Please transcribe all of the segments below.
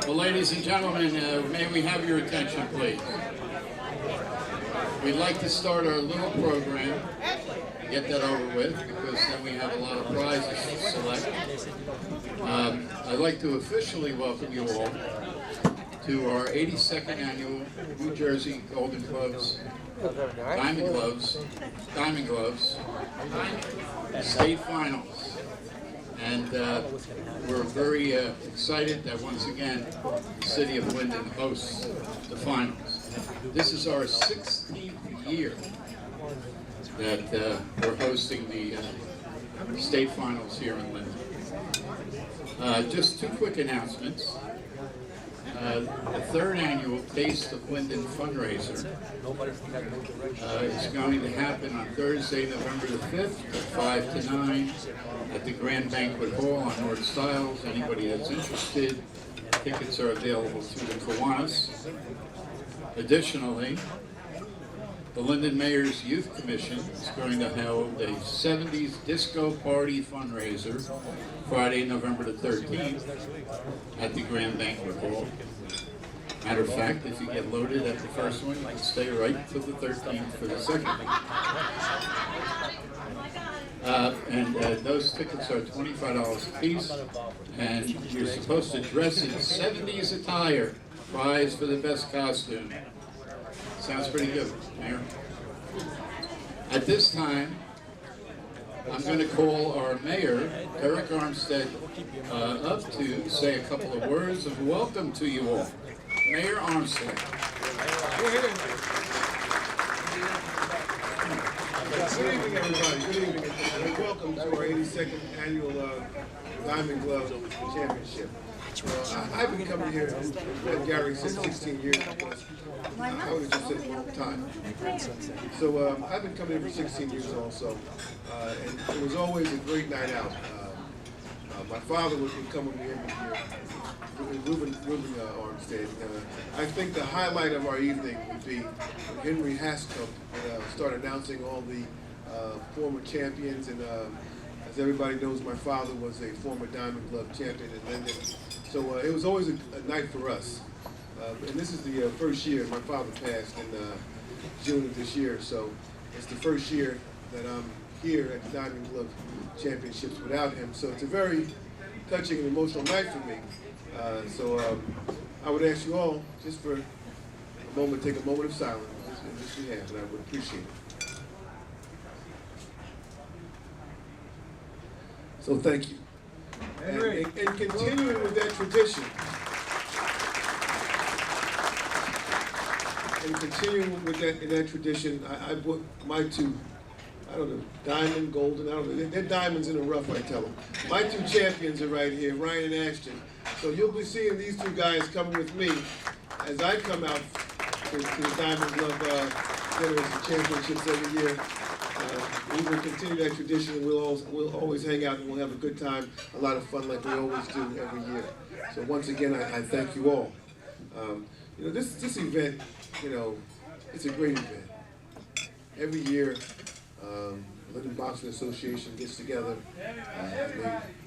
Well, ladies and gentlemen, may we have your attention, please? We'd like to start our little program, get that over with, because then we have a lot of prizes to select. I'd like to officially welcome you all to our 82nd annual New Jersey Golden Gloves, Diamond Gloves, State Finals. And we're very excited that once again the city of Linden hosts the finals. This is our 16th year that we're hosting the state finals here in Linden. Just two quick announcements. The third annual Taste of Linden fundraiser is going to happen on Thursday, November the 5th, from 5 to 9 at the Grand Banquet Hall on North Stiles. Anybody that's interested, tickets are available through the Kiwanis. Additionally, the Linden Mayor's Youth Commission is going to hold a 70s disco party fundraiser Friday, November the 13th at the Grand Banquet Hall. Matter of fact, if you get loaded at the first one, you can stay right till the 13th for the second one. And those tickets are $25 a piece, and you're supposed to dress in 70s attire, prize for the best costume. Sounds pretty good, Mayor. At this time, I'm going to call our mayor, Eric Armstead, up to say a couple of words of welcome to you all. Mayor Armstead. Good evening, everybody. Good evening, and welcome to our 82nd annual Diamond Glove Championship. I've been coming here with Gary since 16 years because I would have just said a long time. So I've been coming here for 16 years also, and it was always a great night out. My father would come with me every year, Ruben Armstead. I think the highlight of our evening would be when Henry Haskell would start announcing all the former champions, and as everybody knows, my father was a former Diamond Glove champion in Linden. So it was always a night for us. And this is the first year. My father passed in June of this year, so it's the first year that I'm here at the Diamond Glove Championships without him. So it's a very touching and emotional night for me. So I would ask you all, just for a moment, take a moment of silence in this behalf, and I would appreciate it. So thank you. And continuing with that tradition, that tradition, I bought my two, I don't know, diamond, golden, I don't know, they're diamonds in the rough, I tell them. My two champions are right here, Ryan and Ashton. So you'll be seeing these two guys coming with me as I come out to the Diamond Glove Dinners and Championships every year. We will continue that tradition, and we'll always hang out and we'll have a good time, a lot of fun like we always do every year. So once again, I thank you all. You know, this event, you know, it's a great event. Every year, Linden Boxing Association gets together,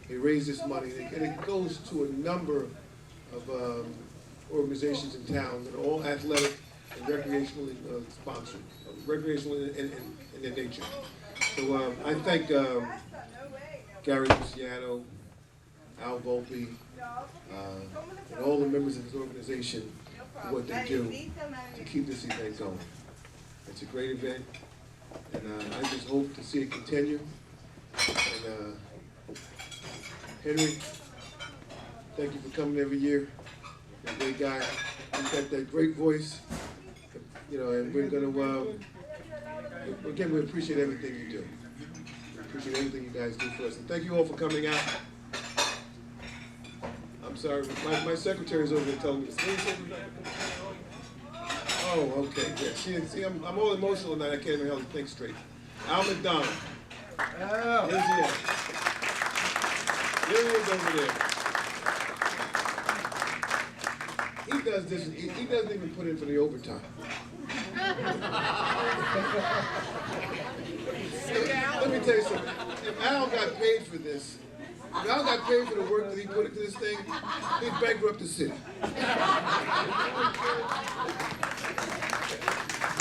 they raise this money, and it goes to a number of organizations in town that are all athletic and recreationally sponsored, recreational in their nature. So I thank Gary Luciano, Al Volpe, and all the members of his organization for what they do to keep this event going. It's a great event, and I just hope to see it continue. And Henry, thank you for coming every year. You're a great guy. You've got that great voice, you know, and we're going to, again, we appreciate everything you do. We appreciate everything you guys do for us. And thank you all for coming out. I'm sorry, my secretary's over there telling me to say. Oh, okay, yeah. See, I'm all emotional tonight. I can't even help think straight. Al McDonald. Oh. Where's he at? There he is over there. He does this. He doesn't even put in for the overtime. Let me tell you something. If Al got paid for this, If Al got paid for the work that he put into this thing, he'd bankrupt the city.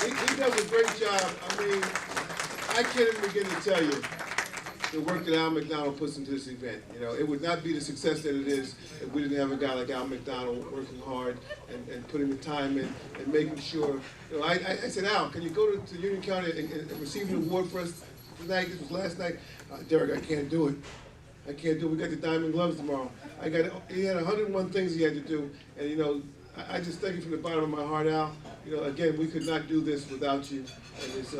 He does a great job. I mean, I can't even begin to tell you the work that Al McDonald puts into this event. You know, it would not be the success that it is if we didn't have a guy like Al McDonald working hard and putting the time in and making sure. You know, I said, Al, can you go to Union County and receive an award for us tonight? This was last night. Derek, I can't do it. I can't do it. We got the Diamond Gloves tomorrow. He had 101 things he had to do, and you know, I just thank you from the bottom of my heart, Al. You know, again, we could not do this without you, and it's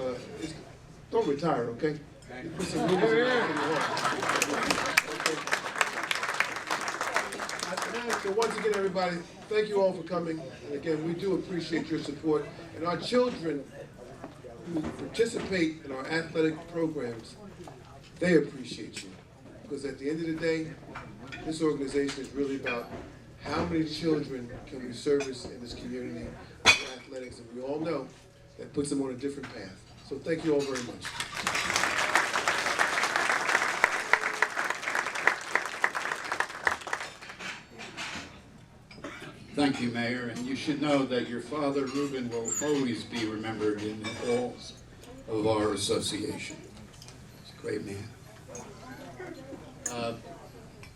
don't retire, okay? Put some movies in your heart. So once again, everybody, thank you all for coming. And again, we do appreciate your support. And our children who participate in our athletic programs, they appreciate you. Because at the end of the day, this organization is really about how many children can we service in this community with athletics. And we all know that puts them on a different path. So thank you all very much. Thank you, Mayor, and you should know that your father, Reuben, will always be remembered in the halls of our association. He's a great man.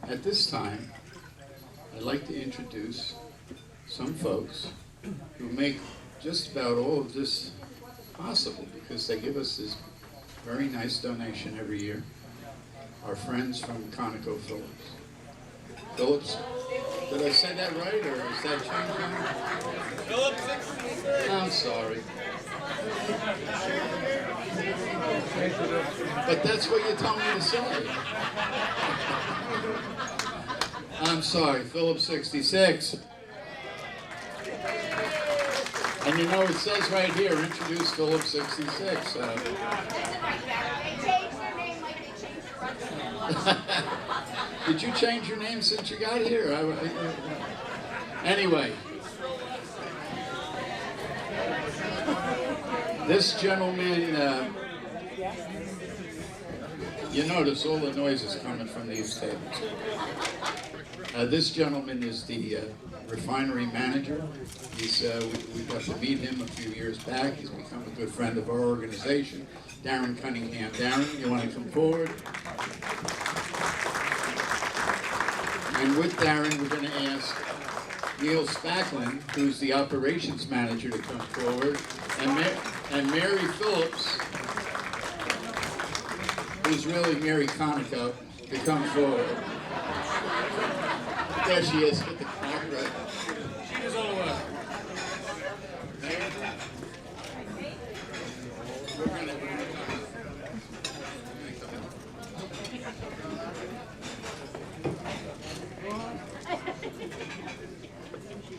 At this time, I'd like to introduce some folks who make just about all of this possible because they give us this very nice donation every year. Our friends from ConocoPhillips. Phillips, did I say that right, or is that changing? Phillips 66. I'm sorry. But that's what you told me to say. I'm sorry, Phillips 66. And you know, it says right here, introduce Phillips 66. Did you change your name since you got here? Anyway, this gentleman, you notice all the noise is coming from these tables. This gentleman is the refinery manager. We got to meet him a few years back. He's become a good friend of our organization. Darren Cunningham. Darren, you want to come forward? And with Darren, we're going to ask Neil Spacklin, who's the operations manager, to come forward, and Mary Phillips, who's really Mary Conoco, to come forward. There she is, with the clock right. She was all Mayor? We're going to... Thank you.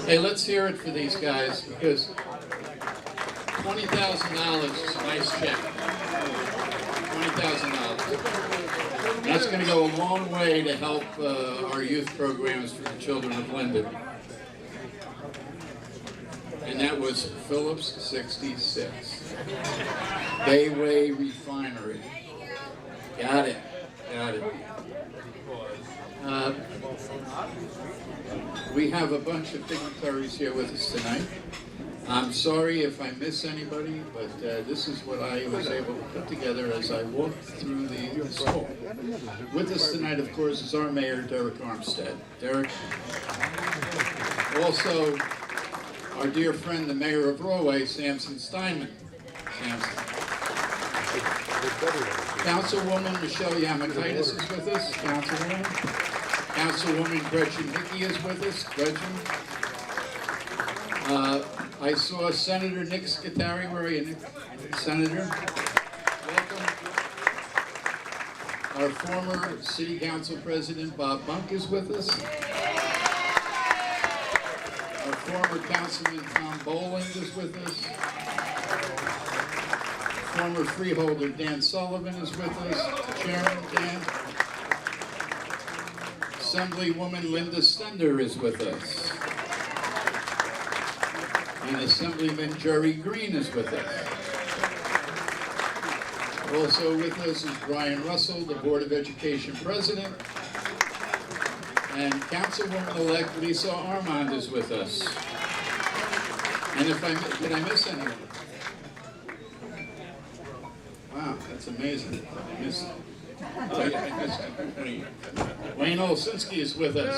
Hey, let's hear it for these guys, because $20,000 is a nice check. $20,000. That's going to go a long way to help our youth programs for the children of Linden. And that was Phillips 66. Bayway Refinery. Got it. Got it. We have a bunch of dignitaries here with us tonight. I'm sorry if I miss anybody, but this is what I was able to put together as I walked through the school. With us tonight, of course, is our mayor, Derek Armstead. Derek. Also, our dear friend, the mayor of Rahway, Samson Steinman. Samson. Councilwoman Michelle Yamakaitis is with us. Councilwoman. Councilwoman Gretchen Hickey is with us. Gretchen. I saw Senator Nick Scutari. Where are you, Nick? Senator. Welcome. Our former City Council President, Bob Bunk, is with us. Our former Councilman, Tom Boland, is with us. Former freeholder, Dan Sullivan, is with us. Chairman Dan. Assemblywoman Linda Stender is with us. And Assemblyman Jerry Green is with us. Also with us is Brian Russell, the Board of Education President. And Councilwoman-elect Lisa Armand is with us. And did I miss anyone? Wow, that's amazing. I missed Wayne Olszynski is with us.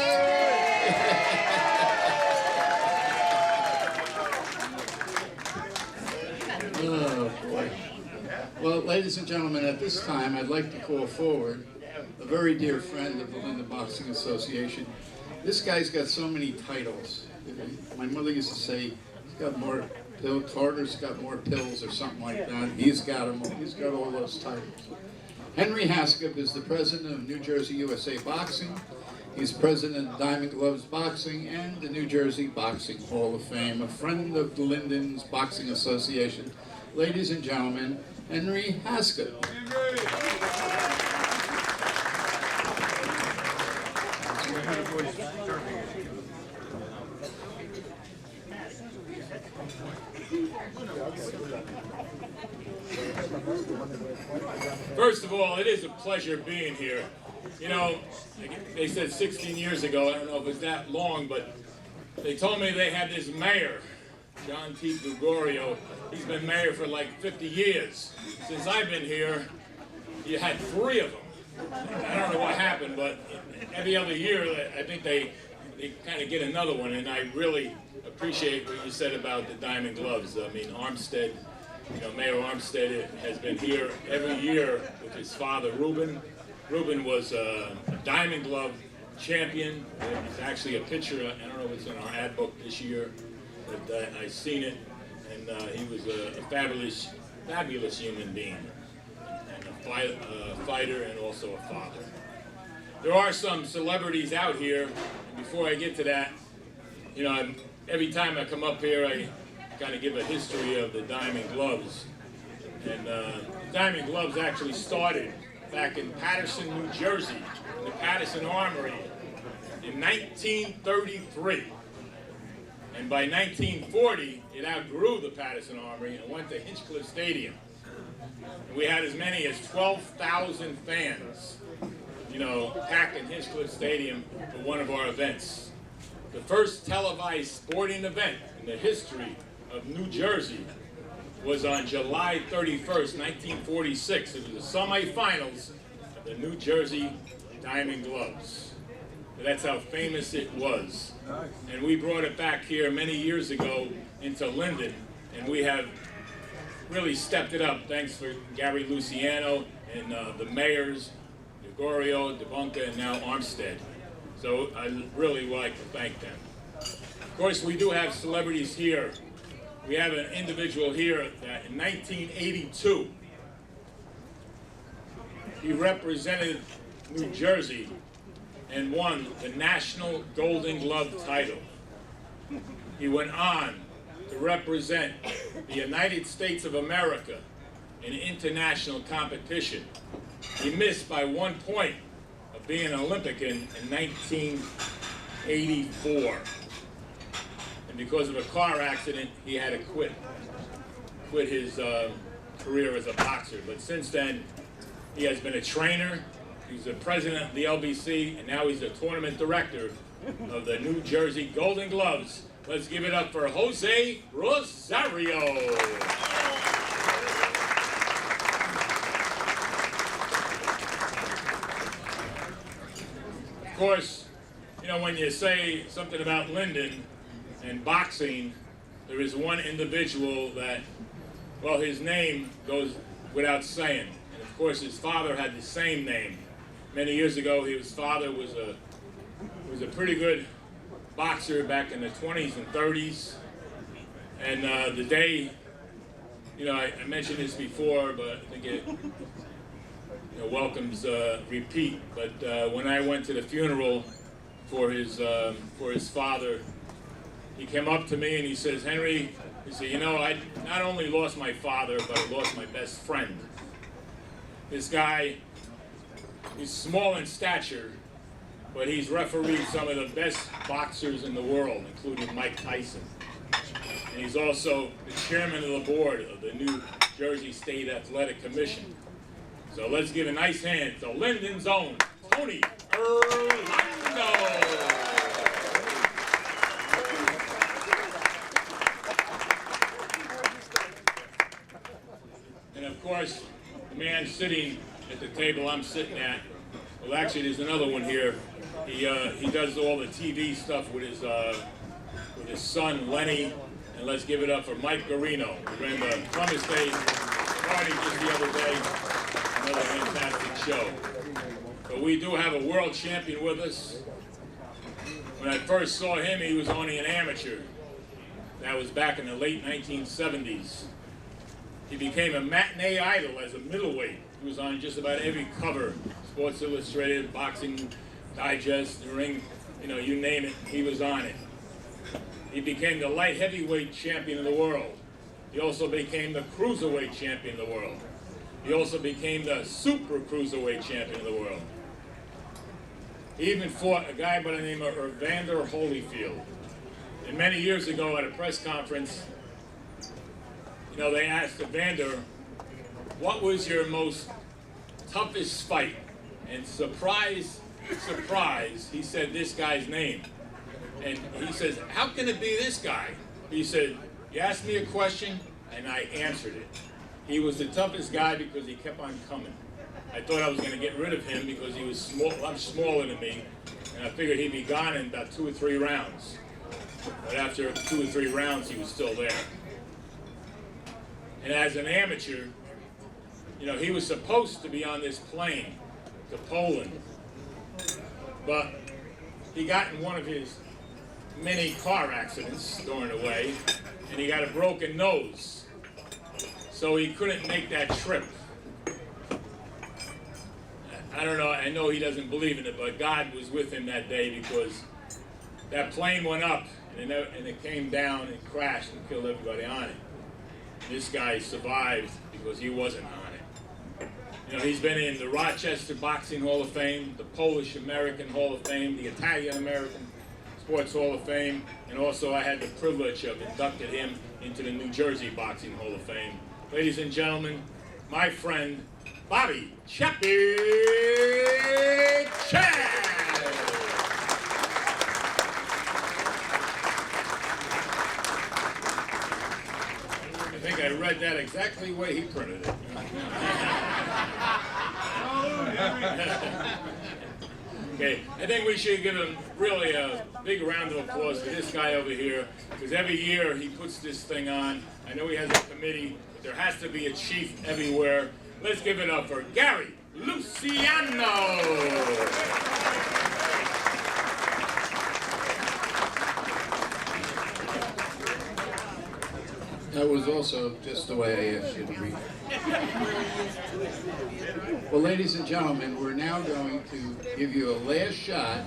Oh, boy. Well, ladies and gentlemen, at this time, I'd like to call forward a very dear friend of the Linden Boxing Association. This guy's got so many titles. My mother used to say, he's got more pills, Carter's got more pills or something like that. He's got them all. He's got all those titles. Henry Haskip is the president of New Jersey USA Boxing. He's president of Diamond Gloves Boxing and the New Jersey Boxing Hall of Fame, a friend of the Linden's Boxing Association. Ladies and gentlemen, Henry Haskip. First of all, it is a pleasure being here. You know, they said 16 years ago, I don't know if it's that long, but they told me they had this mayor, John T. Gregorio. He's been mayor for like 50 years. Since I've been here, you had 3 of them. I don't know what happened, but every other year, I think they kind of get another one, and I really appreciate what you said about the Diamond Gloves. I mean, Armstead, you know, Mayor Armstead has been here every year with his father, Reuben. Reuben was a Diamond Glove champion. He's actually a pitcher. I don't know if it's in our ad book this year, but I've seen it. And he was a fabulous human being, and a fighter and also a father. There are some celebrities out here, and before I get to that, you know, every time I come up here, I kind of give a history of the Diamond Gloves. And the Diamond Gloves actually started back in Paterson, New Jersey, in the Paterson Armory in 1933. And by 1940, it outgrew the Paterson Armory and went to Hinchcliffe Stadium. And we had as many as 12,000 fans, you know, packed in Hinchcliffe Stadium for one of our events. The first televised sporting event in the history of New Jersey was on July 31st, 1946. It was the semifinals of the New Jersey Diamond Gloves. That's how famous it was. And we brought it back here many years ago into Linden, and we have really stepped it up thanks for Gary Luciano and the mayors, Gregorio, DeBunca, and now Armstead. So I really would like to thank them. Of course, we do have celebrities here. We have an individual here that in 1982, he represented New Jersey and won the National Golden Glove title. He went on to represent the United States of America in international competition. He missed by 1 point of being an Olympian in 1984. And because of a car accident, he had to quit his career as a boxer. But since then, he has been a trainer. He's the president of the LBC, and now he's the tournament director of the New Jersey Golden Gloves. Let's give it up for Jose Rosario. Of course, you know, when you say something about Linden and boxing, there is one individual that, well, his name goes without saying. And of course, his father had the same name. Many years ago, his father was a pretty good boxer back in the 20s and 30s. And the day, you know, I mentioned this before, but I think it welcomes repeat. But when I went to the funeral for his father, he came up to me and he says, "Henry," he said, "you know, I not only lost my father, but I lost my best friend. This guy, he's small in stature, but he's refereed some of the best boxers in the world, including Mike Tyson. And he's also the chairman of the board of the New Jersey State Athletic Commission." So let's give a nice hand to Linden's own Tony Orlando. And of course, the man sitting at the table I'm sitting at, well, actually, there's another one here. He does all the TV stuff with his son Lenny, and let's give it up for Mike Garino, who ran the Columbus Day party just the other day. Another fantastic show. But we do have a world champion with us. When I first saw him, he was only an amateur. That was back in the late 1970s. He became a matinee idol as a middleweight. He was on just about every cover, Sports Illustrated, Boxing Digest, The Ring, you know, you name it, he was on it. He became the light heavyweight champion of the world. He also became the cruiserweight champion of the world. He also became the super cruiserweight champion of the world. He even fought a guy by the name of Evander Holyfield. And many years ago at a press conference, you know, they asked Evander, "What was your most toughest fight?" And surprise, surprise, he said this guy's name. And he says, "How can it be this guy?" He said, "You asked me a question, and I answered it." He was the toughest guy because he kept on coming. I thought I was going to get rid of him because he was much smaller than me, and I figured he'd be gone in about 2 or 3 rounds. But after 2 or 3 rounds, he was still there. And as an amateur, you know, he was supposed to be on this plane to Poland, but he got in one of his many car accidents during the way, and he got a broken nose. So he couldn't make that trip. I don't know, I know he doesn't believe in it, but God was with him that day because that plane went up and it came down and crashed and killed everybody on it. This guy survived because he wasn't on it. You know, he's been in the Rochester Boxing Hall of Fame, the Polish American Hall of Fame, the Italian American Sports Hall of Fame, and also I had the privilege of inducting him into the New Jersey Boxing Hall of Fame. Ladies and gentlemen, my friend, Bobby Chappie Chad. I think I read that exactly the way he printed it. Okay, I think we should give him really a big round of applause to this guy over here, because every year he puts this thing on. I know he has a committee, but there has to be a chief everywhere. Let's give it up for Gary Luciano. That was also just the way I asked you to read it. Well, ladies and gentlemen, we're now going to give you a last shot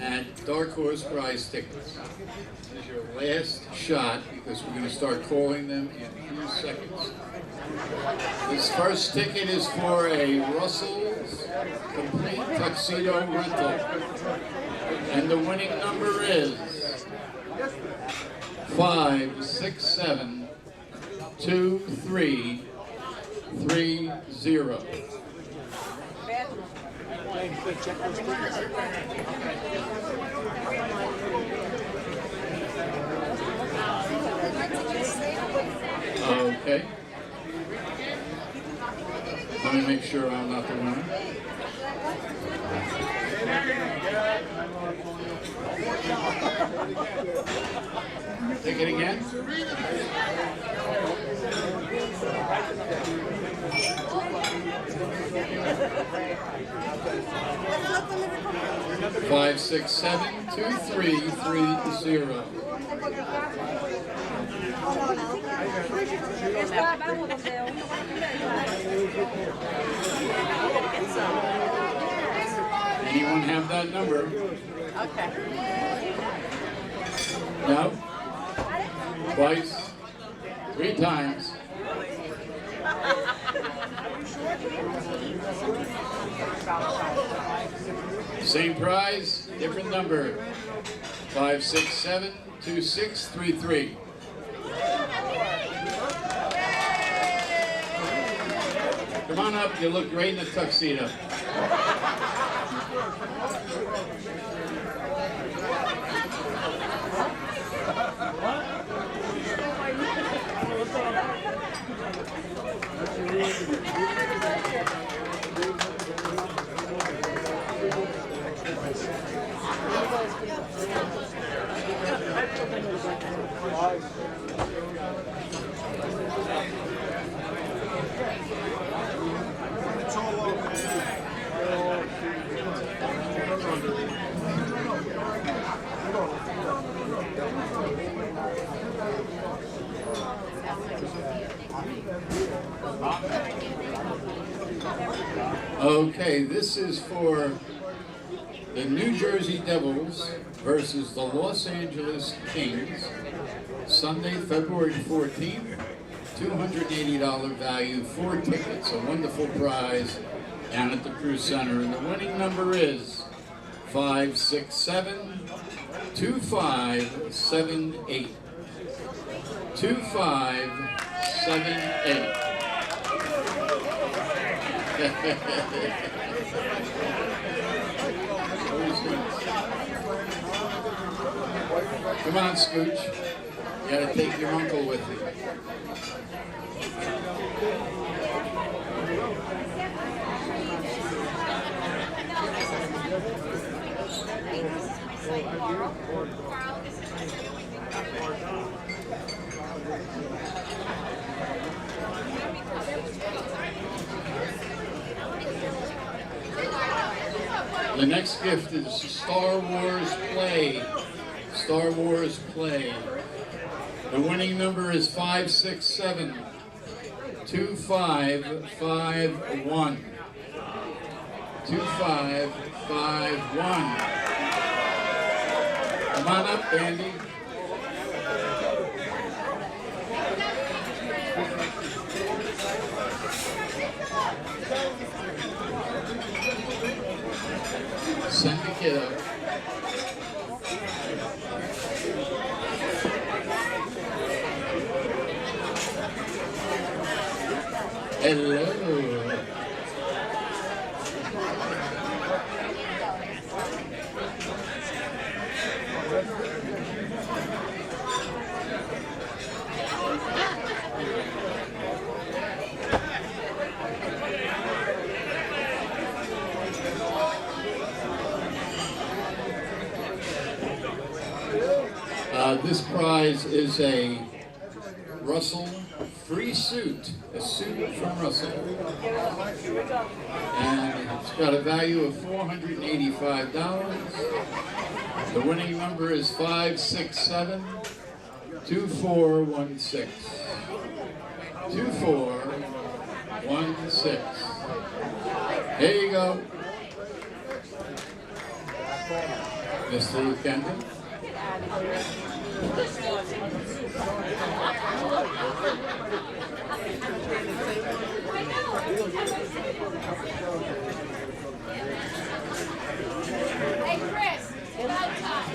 at Dark Horse prize tickets. This is your last shot because we're going to start calling them in a few seconds. This first ticket is for a Russell's Complete Tuxedo Rental. And the winning number is 5672330. Okay. Let me make sure I'm not the winner. Take it again. Five, six, 7, 2, 3, 3, 0. Anyone have that number? Okay. No? Twice? 3 times? Same prize, different number. 5, 6, 7, 2, 6, 3, 3. Come on up, you look great in a tuxedo. Okay, this is for the New Jersey Devils versus the Los Angeles Kings, Sunday, February 14th, $280 value, 4 tickets, a wonderful prize down at the Cruise Center. And the winning number is 567 2578. 2578. Come on, Scooch. You gotta take your uncle with you. The next gift is Star Wars Play. Star Wars Play. The winning number is 567 2551. 2551. Come on up, Andy. Send the kid up. Hello. This prize is a Russell free suit, a suit from Russell. And it's got a value of $485. The winning number is 567 2416. 2416. There you go. Mr. Linden. Hey, Chris, about time.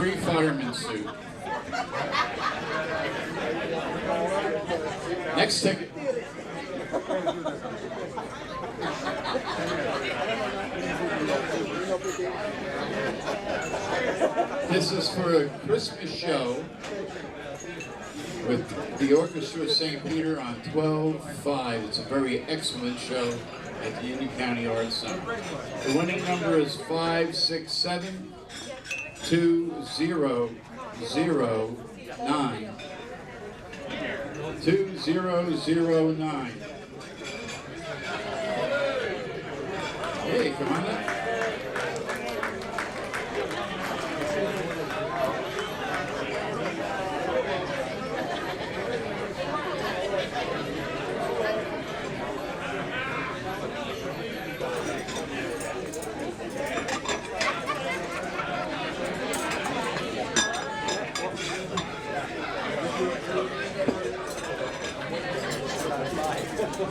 free fireman suit. Next ticket. This is for a Christmas show with the Orchestra of St. Peter on 12/5. It's a very excellent show at the Union County Arts Center. The winning number is 567-2009. 2009. Hey, come on up.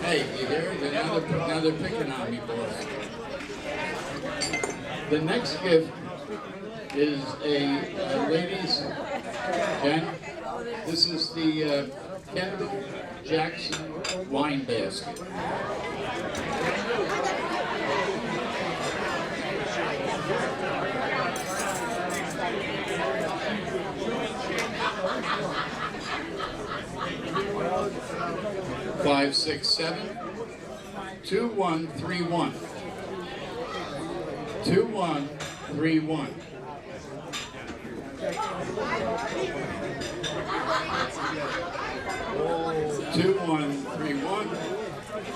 Hey, you hear it? Now they're picking on me, boys. The next gift is a ladies' Jen. This is the Kendall Jackson wine basket. Five, 6, 7, 2131. 2131.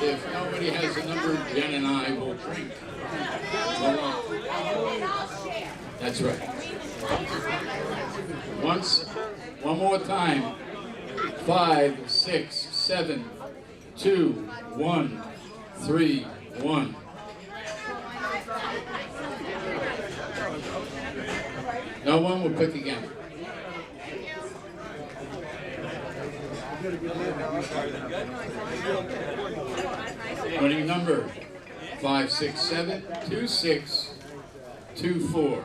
If nobody has a number, Jen and I will drink. That's right. One more time. 5, 6, 7, 2, 1, 3, 1. No one will pick again. Winning number 567-2624.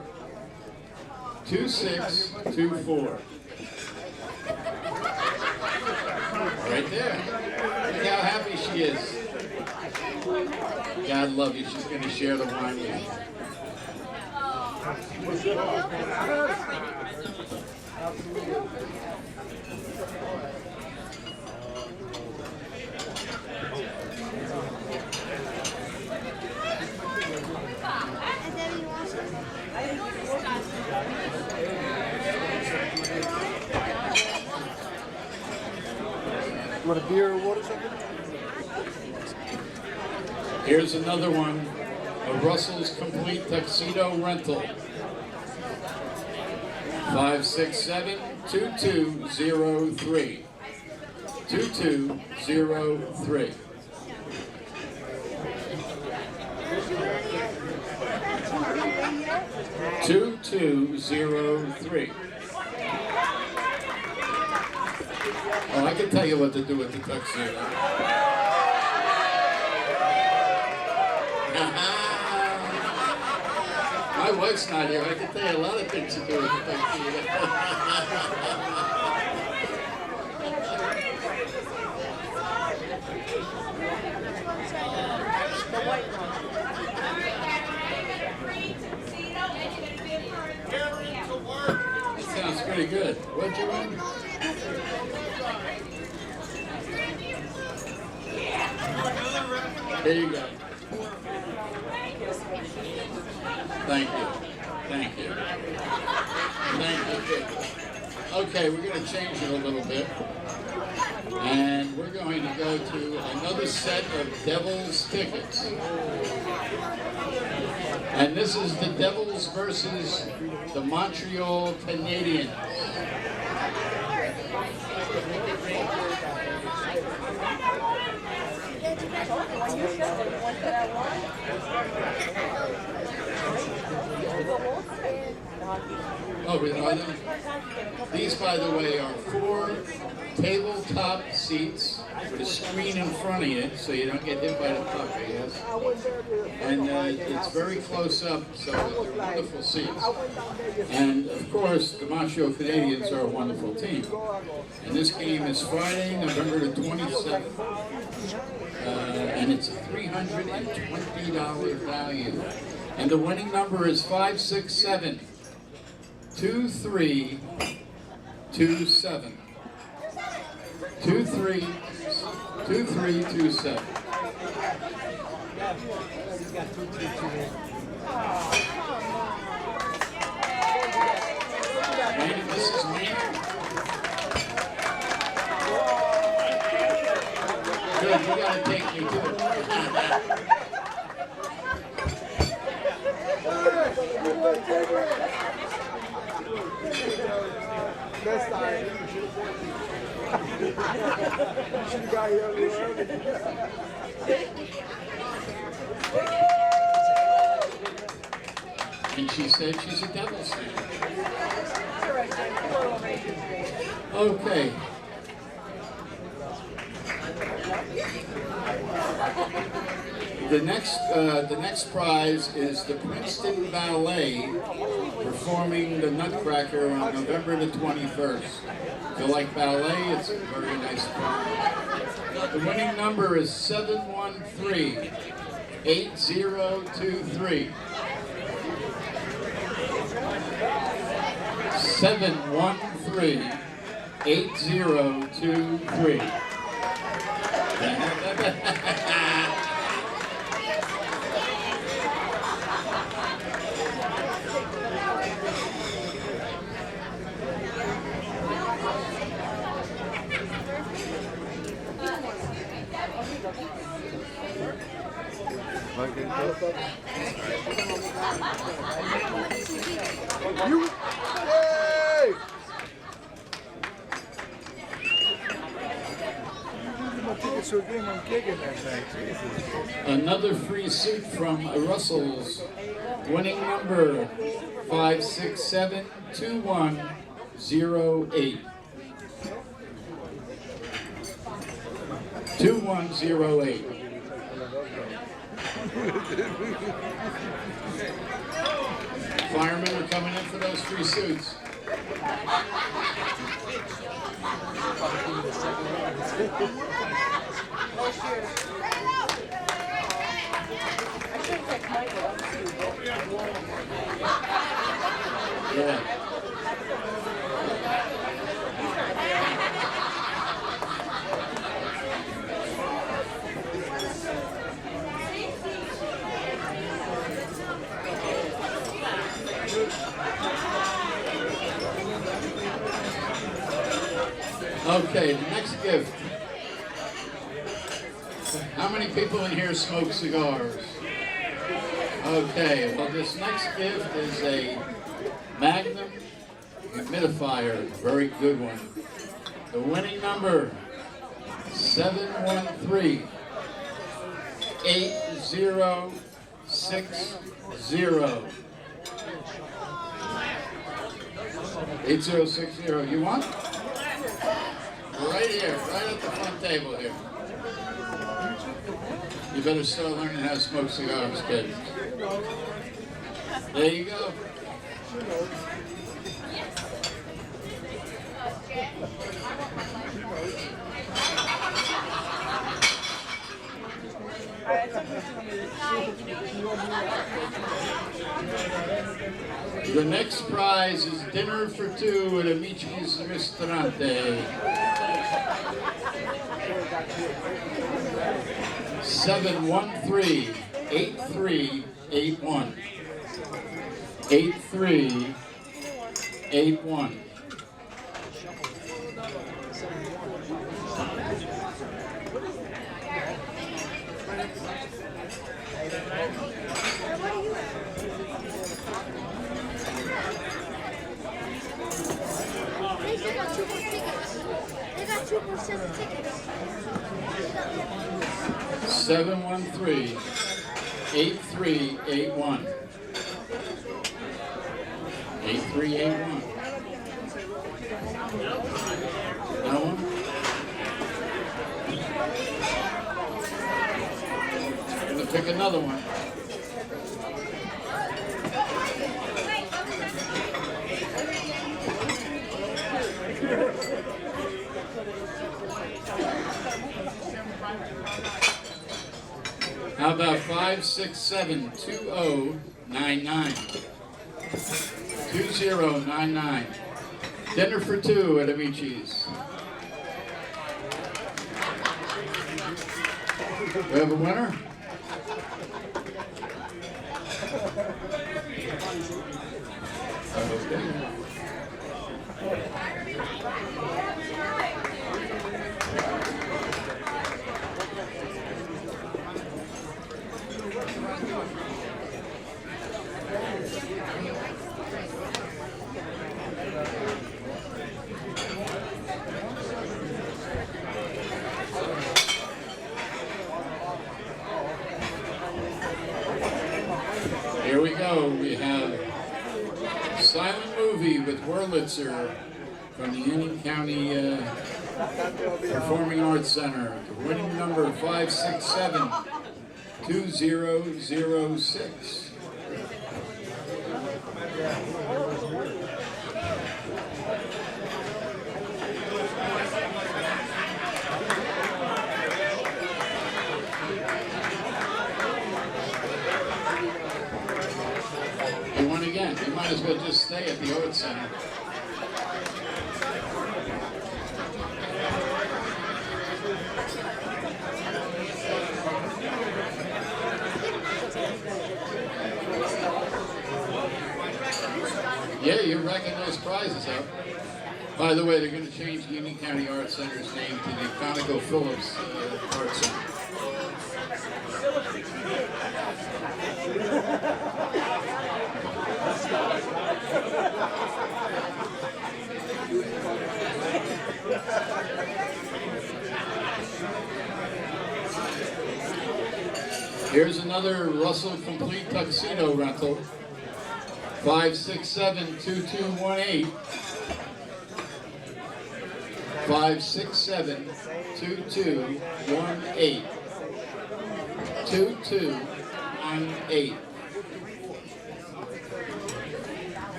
2624. Right there. Look how happy she is. God love you. She's going to share the wine with you. You want a beer or water, something? Here's another one. A Russell's Complete Tuxedo Rental. 567-2203. 2203. $2203. Oh, I can tell you what to do with the tuxedo. My wife's not here. I can tell you a lot of things to do with the tuxedo. That sounds pretty good. What'd you want? There you go. Thank you. Thank you. Thank you. Okay, we're going to change it a little bit. And we're going to go to another set of Devils tickets. And this is the Devils versus the Montreal Canadiens. Oh, are they? These, by the way, are 4 tabletop seats with a screen in front of you so you don't get hit by the puck, I guess. And it's very close up, so they're wonderful seats. And of course, the Montreal Canadiens are a wonderful team. And this game is Friday, November the 27th. And it's a $320 value. And the winning number is 567 2327. 2327. Mrs. Maynard. Good, you gotta take me too. Next time. Should have got here earlier. And she said she's a Devils fan. Okay. The next prize is the Princeton Ballet performing the Nutcracker on November the 21st. If you like ballet, it's a very nice prize. The winning number is 713-8023. 713-8023. You, hey! My tickets to a game, I'm kicking that thing. Jesus. Another free suit from Russell's. Winning number 5672108. 2108. Firemen are coming in for those free suits. Yeah. Okay, the next gift. How many people in here smoke cigars? Okay, well this next gift is a Magnum humidifier, very good one. The winning number, 713-8060. 8060, you want? Right here, right at the front table here. You better start learning how to smoke cigars, kids. There you go. The next prize is dinner for two at Amici's Ristorante. 713-8381. 8381. They got 2 more tickets. They got 2 more sets of tickets. 713-8381. 8381. That one? Pick another one. How about 5672099? 2099. Dinner for two at Amici's. We have a winner? Okay. Here we go. We have silent movie with Wurlitzer from the Union County Performing Arts Center. Winning number 5672006. You won again. You might as well just stay at the Arts Center. Yeah, you're recognized prizes out. By the way, they're going to change the Union County Arts Center's name to the ConocoPhillips Arts Center. Here's another Russell Complete Tuxedo rental. 5672218. 5672218. 2298.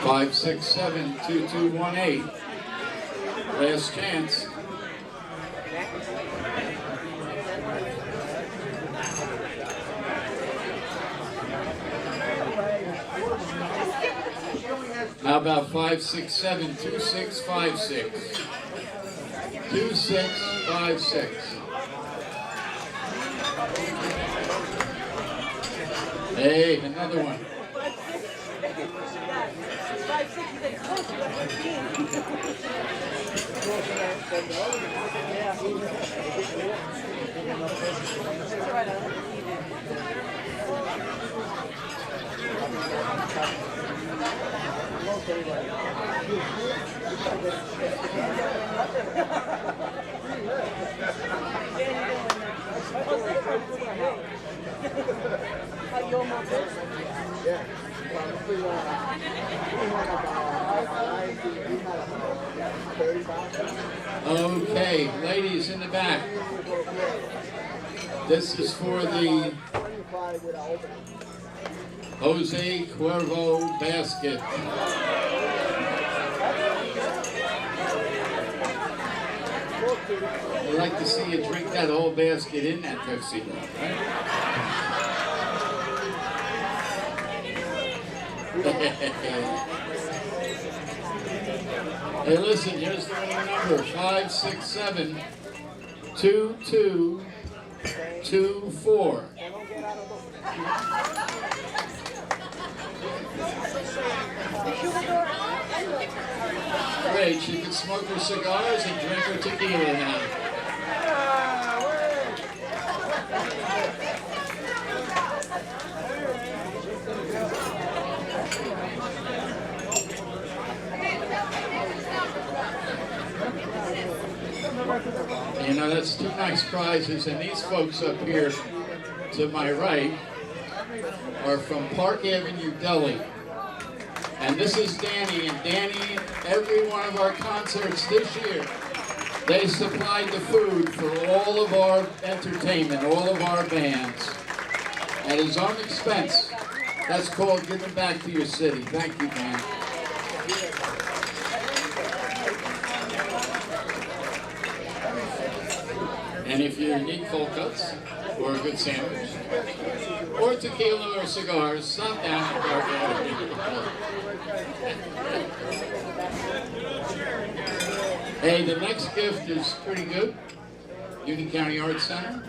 Five, 6, 7, 2, 2, 1, 8. Last chance. How about 5, 6, 7, 2, 6, 5, 6. 2, 6, 5, 6. Hey, another one. Okay, ladies in the back. This is for the Jose Cuervo basket. I'd like to see you drink that whole basket in that tuxedo, right? Hey, listen, here's the winning number, 5672224. Great, she can smoke her cigars and drink her tequila now. You know, that's two nice prizes, and these folks up here to my right are from Park Avenue Deli. And this is Danny, and Danny, every one of our concerts this year, they supplied the food for all of our entertainment, all of our bands, at his own expense. That's called giving back to your city. Thank you, Dan. And if you need cold cuts, or a good sandwich, or tequila or cigars, stop down at Dark Alley. Hey, the next gift is pretty good. Union County Arts Center.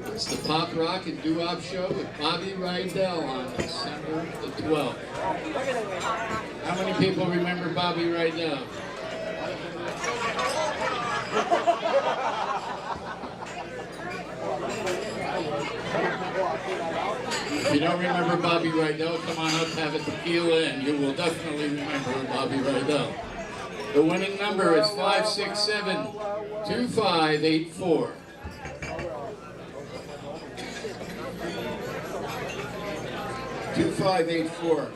It's the Pop Rock and Doo-Wop Show with Bobby Rydell on December the 12th. How many people remember Bobby Rydell? If you don't remember Bobby Rydell, come on up, have a tequila, and you will definitely remember Bobby Rydell. The winning number is 567-2584. $2584.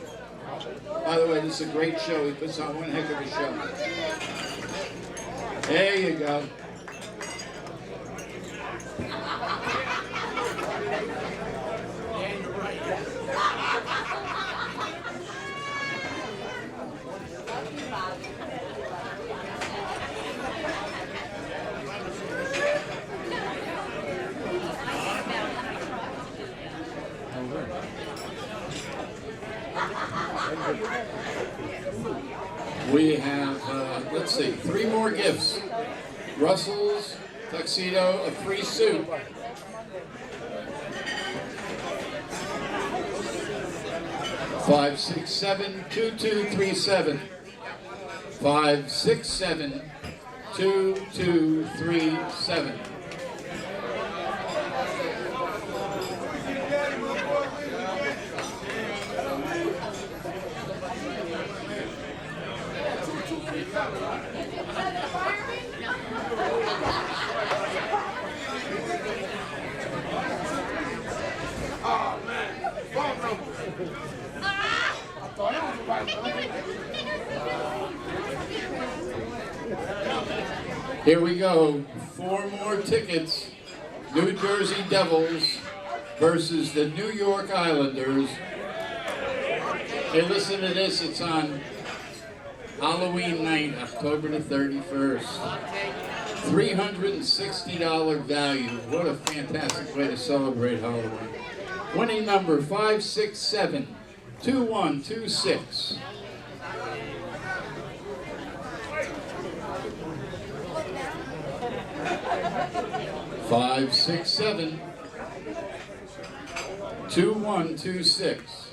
By the way, this is a great show. He puts on one heck of a show. There you go. We have, let's see, 3 more gifts. Russell's tuxedo, a free suit. Five, 6, 7, 2237. 567-2237. Here we go. 4 more tickets. New Jersey Devils versus the New York Islanders. Hey, listen to this. It's on Halloween night, October the 31st. $360 value. What a fantastic way to celebrate Halloween. Winning number 567-2126. Five, 6, 7, 2126.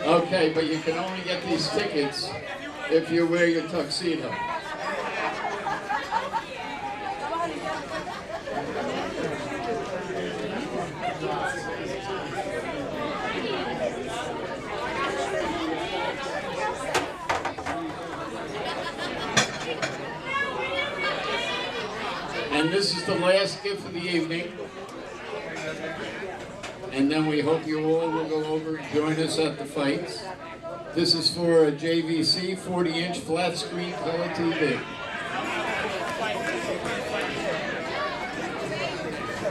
Okay, but you can only get these tickets if you wear your tuxedo. And this is the last gift of the evening. And then we hope you all will go over and join us at the fights. This is for a JVC 40-inch flat screen color TV.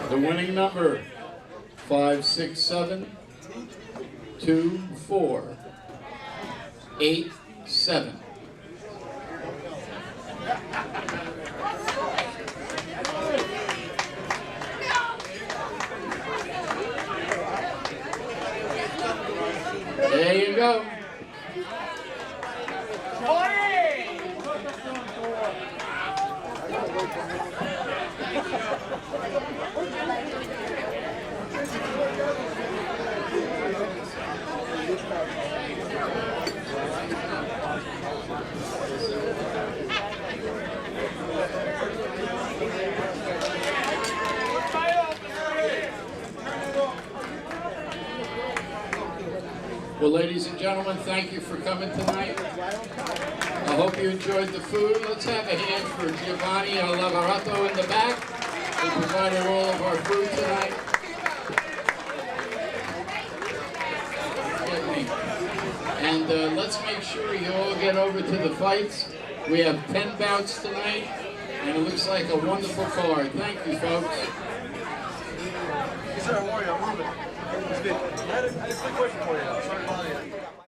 The winning number, 567-2487. There you go. Well, ladies and gentlemen, thank you for coming tonight. I hope you enjoyed the food. Let's have a hand for Giovanni Lavorato in the back. We provided all of our food tonight. And let's make sure you all get over to the fights. We have 10 bouts tonight, and it looks like a wonderful card. Thank you, folks. Sir, how are you? I'm moving. I had a quick question for you. Sorry to bother you.